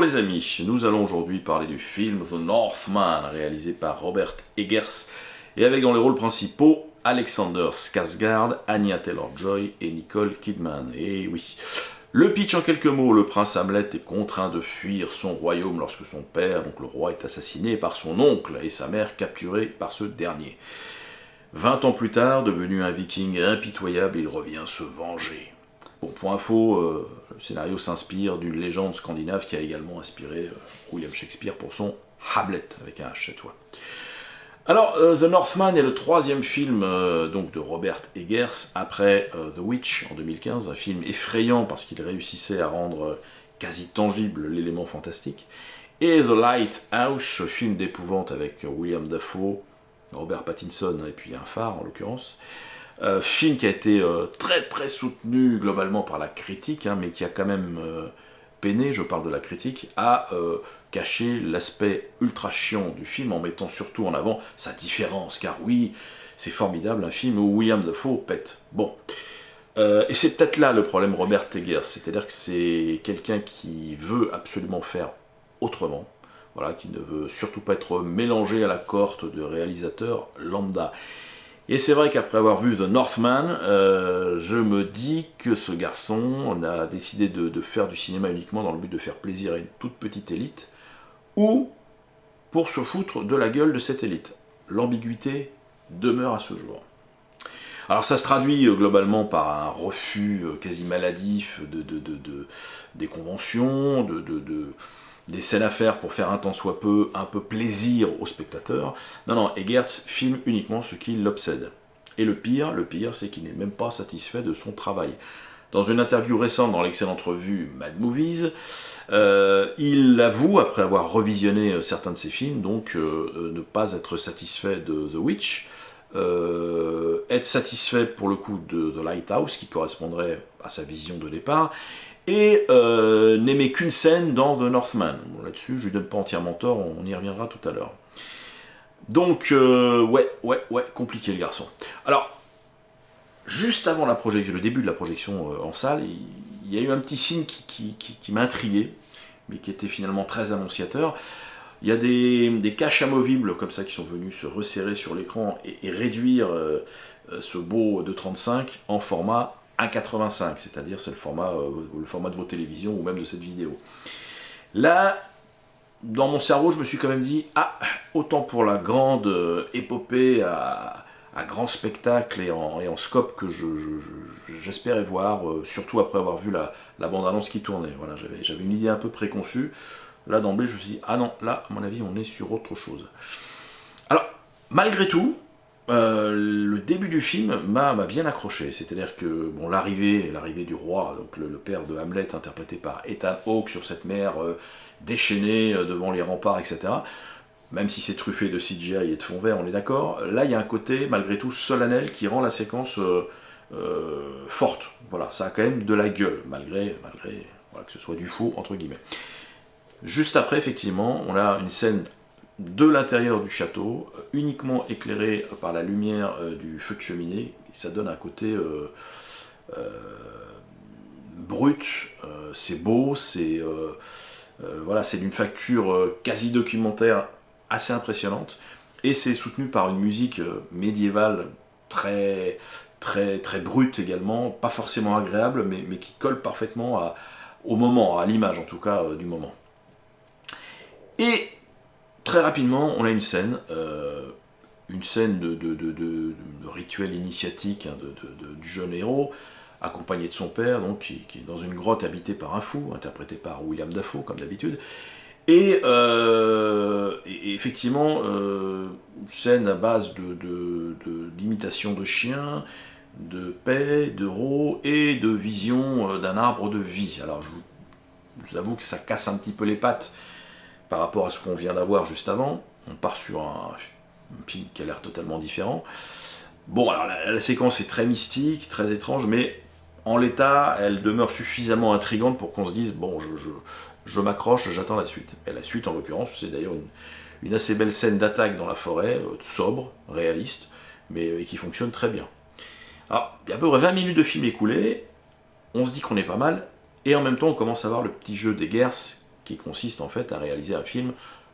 les amis, nous allons aujourd'hui parler du film The Northman, réalisé par Robert Eggers, et avec dans les rôles principaux Alexander Skarsgård, Anya Taylor-Joy et Nicole Kidman. Et oui, le pitch en quelques mots, le prince Hamlet est contraint de fuir son royaume lorsque son père, donc le roi, est assassiné par son oncle et sa mère capturée par ce dernier. 20 ans plus tard, devenu un viking impitoyable, il revient se venger. Bon, pour info, le scénario s'inspire d'une légende scandinave qui a également inspiré William Shakespeare pour son Hamlet, avec un H cette fois. Alors, The Northman est le troisième film donc de Robert Eggers, après The Witch en 2015, un film effrayant parce qu'il réussissait à rendre quasi tangible l'élément fantastique, et The Lighthouse, film d'épouvante avec William Dafoe, Robert Pattinson et puis un phare en l'occurrence. Film qui a été très soutenu globalement par la critique, mais qui a quand même peiné, je parle de la critique, à cacher l'aspect ultra chiant du film en mettant surtout en avant sa différence, car oui, c'est formidable, un film où William Dafoe pète. Bon, et c'est peut-être là le problème Robert Eggers, c'est-à-dire que c'est quelqu'un qui veut absolument faire autrement, voilà, qui ne veut surtout pas être mélangé à la cohorte de réalisateurs lambda. Et c'est vrai qu'après avoir vu The Northman, je me dis que ce garçon a décidé de faire du cinéma uniquement dans le but de faire plaisir à une toute petite élite, ou pour se foutre de la gueule de cette élite. L'ambiguïté demeure à ce jour. Alors ça se traduit globalement par un refus quasi maladif des conventions, des scènes à faire pour faire un tant soit peu, un peu plaisir aux spectateurs. Non, Eggers filme uniquement ce qui l'obsède. Et le pire, c'est qu'il n'est même pas satisfait de son travail. Dans une interview récente dans l'excellente revue Mad Movies, il avoue, après avoir revisionné certains de ses films, donc ne pas être satisfait de The Witch, être satisfait pour le coup de The Lighthouse, qui correspondrait à sa vision de départ, et n'aimait qu'une scène dans The Northman. Bon, là-dessus, je lui donne pas entièrement tort, on y reviendra tout à l'heure. Donc, ouais, compliqué le garçon. Alors, juste avant la projection, le début de la projection en salle, il y a eu un petit signe qui m'a intrigué, mais qui était finalement très annonciateur. Il y a des caches amovibles comme ça qui sont venus se resserrer sur l'écran et réduire ce beau 2.35 en format 1.85, c'est-à-dire c'est le format de vos télévisions ou même de cette vidéo. Là, dans mon cerveau, je me suis quand même dit, autant pour la grande épopée à grand spectacle et en scope que j'espérais voir, surtout après avoir vu la bande-annonce qui tournait. Voilà, j'avais une idée un peu préconçue. Là, d'emblée, je me suis dit, non, là, à mon avis, on est sur autre chose. Alors, malgré tout, le début du film m'a bien accroché, c'est-à-dire que bon, l'arrivée du roi, donc le père de Hamlet, interprété par Ethan Hawke sur cette mer déchaînée devant les remparts, etc., même si c'est truffé de CGI et de fond vert, on est d'accord, là il y a un côté malgré tout solennel qui rend la séquence forte. Voilà, ça a quand même de la gueule, malgré voilà, que ce soit du faux, entre guillemets. Juste après, effectivement, on a une scène de l'intérieur du château, uniquement éclairé par la lumière du feu de cheminée. Ça donne un côté brut, c'est beau, c'est d'une facture quasi documentaire assez impressionnante, et c'est soutenu par une musique médiévale très brute également, pas forcément agréable, mais qui colle parfaitement au moment, à l'image en tout cas du moment. Et très rapidement, on a une scène de rituel initiatique du jeune héros, accompagné de son père, donc, qui est dans une grotte habitée par un fou, interprété par William Dafoe, comme d'habitude. Et effectivement, une scène à base d'imitation de chiens, de paix, d'euros et de vision d'un arbre de vie. Alors, je vous avoue que ça casse un petit peu les pattes par rapport à ce qu'on vient d'avoir juste avant. On part sur un film qui a l'air totalement différent. Bon, alors la séquence est très mystique, très étrange, mais en l'état, elle demeure suffisamment intrigante pour qu'on se dise, bon, je m'accroche, j'attends la suite. Et la suite, en l'occurrence, c'est d'ailleurs une assez belle scène d'attaque dans la forêt, sobre, réaliste, mais qui fonctionne très bien. Alors, il y a à peu près 20 minutes de film écoulé, on se dit qu'on est pas mal, et en même temps, on commence à voir le petit jeu d'Eggers qui consiste en fait à réaliser un film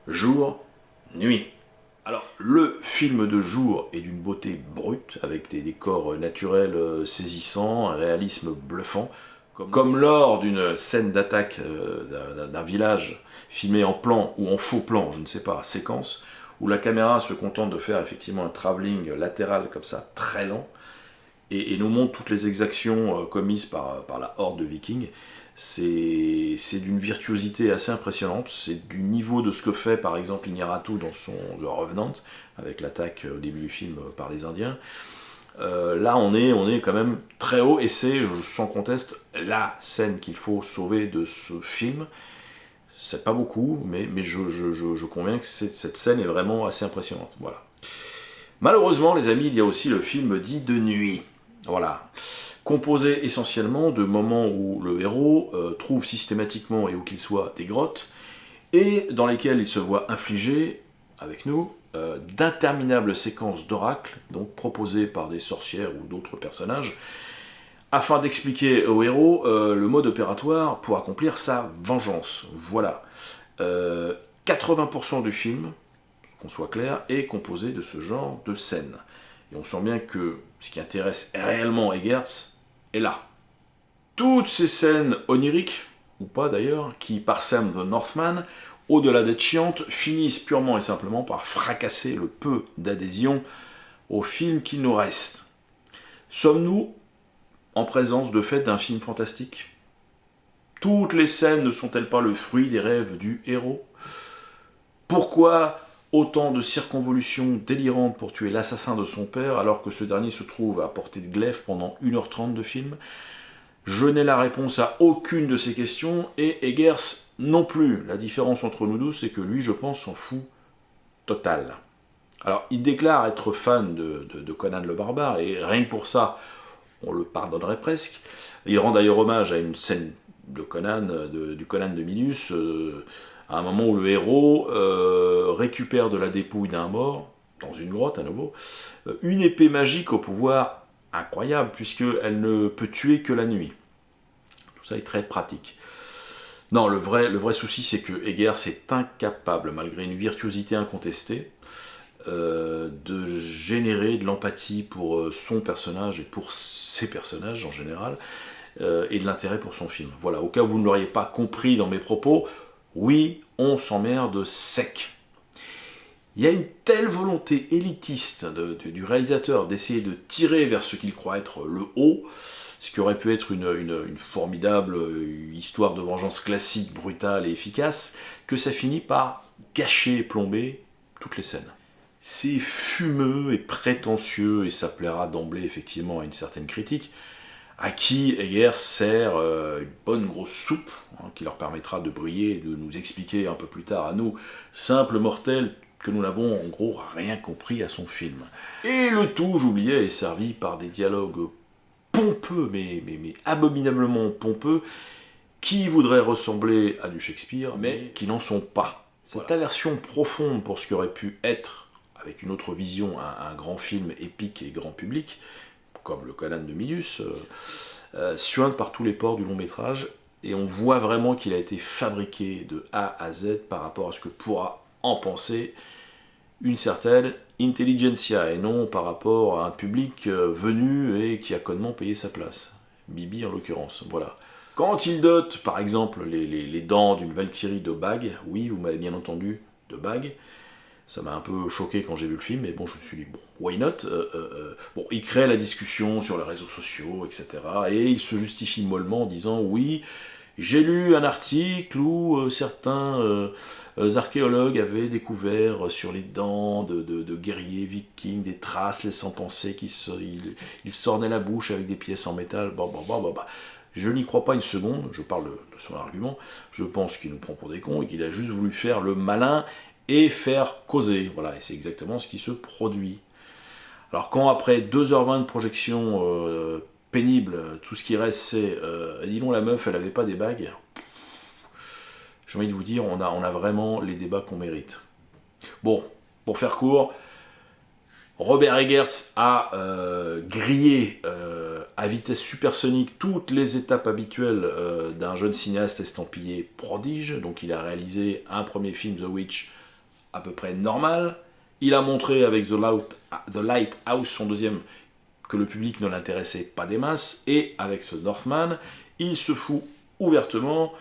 jour-nuit. Alors, le film de jour est d'une beauté brute, avec des décors naturels saisissants, un réalisme bluffant, comme lors d'une scène d'attaque d'un village filmé en plan ou en faux plan, je ne sais pas, séquence, où la caméra se contente de faire effectivement un travelling latéral comme ça, très lent, et nous montre toutes les exactions commises par la horde de Vikings. C'est d'une virtuosité assez impressionnante, c'est du niveau de ce que fait par exemple Iñárritu dans son The Revenant, avec l'attaque au début du film par les Indiens. Là on est quand même très haut, et c'est sans conteste la scène qu'il faut sauver de ce film. C'est pas beaucoup, mais je conviens que cette scène est vraiment assez impressionnante. Voilà. Malheureusement les amis, il y a aussi le film dit de nuit. Voilà. Composé essentiellement de moments où le héros trouve systématiquement et où qu'il soit des grottes, et dans lesquelles il se voit infliger, avec nous, d'interminables séquences d'oracles, donc proposées par des sorcières ou d'autres personnages, afin d'expliquer au héros le mode opératoire pour accomplir sa vengeance. Voilà. 80% du film, qu'on soit clair, est composé de ce genre de scènes. Et on sent bien que ce qui intéresse réellement Eggers est là. Toutes ces scènes oniriques, ou pas d'ailleurs, qui parsèment The Northman, au-delà d'être chiantes, finissent purement et simplement par fracasser le peu d'adhésion au film qu'il nous reste. Sommes-nous en présence de fait d'un film fantastique? Toutes les scènes ne sont-elles pas le fruit des rêves du héros? Pourquoi autant de circonvolutions délirantes pour tuer l'assassin de son père, alors que ce dernier se trouve à portée de glaive pendant 1h30 de film? Je n'ai la réponse à aucune de ces questions, et Eggers non plus. La différence entre nous deux, c'est que lui, je pense, s'en fout total. Alors, il déclare être fan de Conan le Barbare, et rien que pour ça, on le pardonnerait presque. Il rend d'ailleurs hommage à une scène de Conan, du Conan de Milius, à un moment où le héros récupère de la dépouille d'un mort, dans une grotte à nouveau, une épée magique au pouvoir incroyable, puisqu'elle ne peut tuer que la nuit. Tout ça est très pratique. Non, le vrai souci, c'est que Eggers est incapable, malgré une virtuosité incontestée, de générer de l'empathie pour son personnage et pour ses personnages en général, et de l'intérêt pour son film. Voilà, au cas où vous ne l'auriez pas compris dans mes propos, oui, on s'emmerde sec. Il y a une telle volonté élitiste du réalisateur d'essayer de tirer vers ce qu'il croit être le haut, ce qui aurait pu être une formidable histoire de vengeance classique, brutale et efficace, que ça finit par gâcher et plomber toutes les scènes. C'est fumeux et prétentieux, et ça plaira d'emblée effectivement à une certaine critique, à qui Eggers sert une bonne grosse soupe, qui leur permettra de briller et de nous expliquer un peu plus tard à nous, simples mortels, que nous n'avons en gros rien compris à son film. Et le tout, j'oubliais, est servi par des dialogues pompeux, mais abominablement pompeux, qui voudraient ressembler à du Shakespeare, mais qui n'en sont pas. Cette aversion profonde pour ce qui aurait pu être, avec une autre vision, un grand film épique et grand public, comme le Conan de Milius, suinte par tous les pores du long métrage, et on voit vraiment qu'il a été fabriqué de A à Z par rapport à ce que pourra en penser une certaine intelligentsia, et non par rapport à un public venu et qui a connement payé sa place. Bibi en l'occurrence, voilà. Quand il dote, par exemple, les dents d'une Valkyrie de bague, oui, vous m'avez bien entendu, de bague, ça m'a un peu choqué quand j'ai vu le film, mais bon, je me suis dit, bon, why not? Bon, il crée la discussion sur les réseaux sociaux, etc. Et il se justifie mollement en disant, oui, j'ai lu un article où certains archéologues avaient découvert sur les dents de guerriers vikings des traces laissant penser qu'ils s'ornaient la bouche avec des pièces en métal. Bah. Je n'y crois pas une seconde, je parle de son argument, je pense qu'il nous prend pour des cons et qu'il a juste voulu faire le malin et faire causer. Voilà, et c'est exactement ce qui se produit. Alors quand après 2h20 de projection pénible, tout ce qui reste c'est dis donc la meuf elle avait pas des bagues, j'ai envie de vous dire, on a vraiment les débats qu'on mérite. Bon, pour faire court, Robert Eggers a grillé à vitesse supersonique toutes les étapes habituelles d'un jeune cinéaste estampillé prodige. Donc il a réalisé un premier film, The Witch, à peu près normal. Il a montré avec The Lighthouse, son deuxième, que le public ne l'intéressait pas des masses. Et avec ce Northman, il se fout ouvertement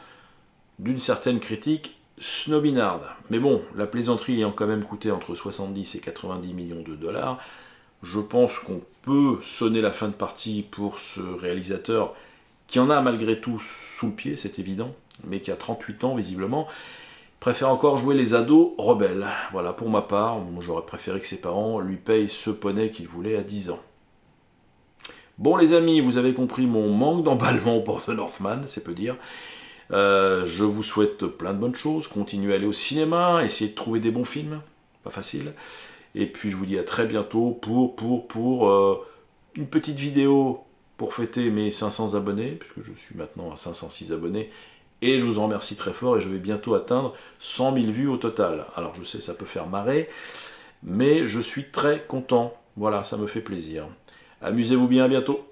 d'une certaine critique snobinarde. Mais bon, la plaisanterie ayant quand même coûté entre 70 et 90 millions de dollars, je pense qu'on peut sonner la fin de partie pour ce réalisateur qui en a malgré tout sous le pied, c'est évident, mais qui a 38 ans visiblement, préfère encore jouer les ados rebelles. Voilà, pour ma part, j'aurais préféré que ses parents lui payent ce poney qu'il voulait à 10 ans. Bon les amis, vous avez compris mon manque d'emballement pour The Northman, c'est peu dire. Je vous souhaite plein de bonnes choses, continuez à aller au cinéma, essayez de trouver des bons films, pas facile. Et puis je vous dis à très bientôt pour une petite vidéo pour fêter mes 500 abonnés, puisque je suis maintenant à 506 abonnés, et je vous en remercie très fort, et je vais bientôt atteindre 100 000 vues au total. Alors je sais, ça peut faire marrer, mais je suis très content, voilà, ça me fait plaisir. Amusez-vous bien, à bientôt.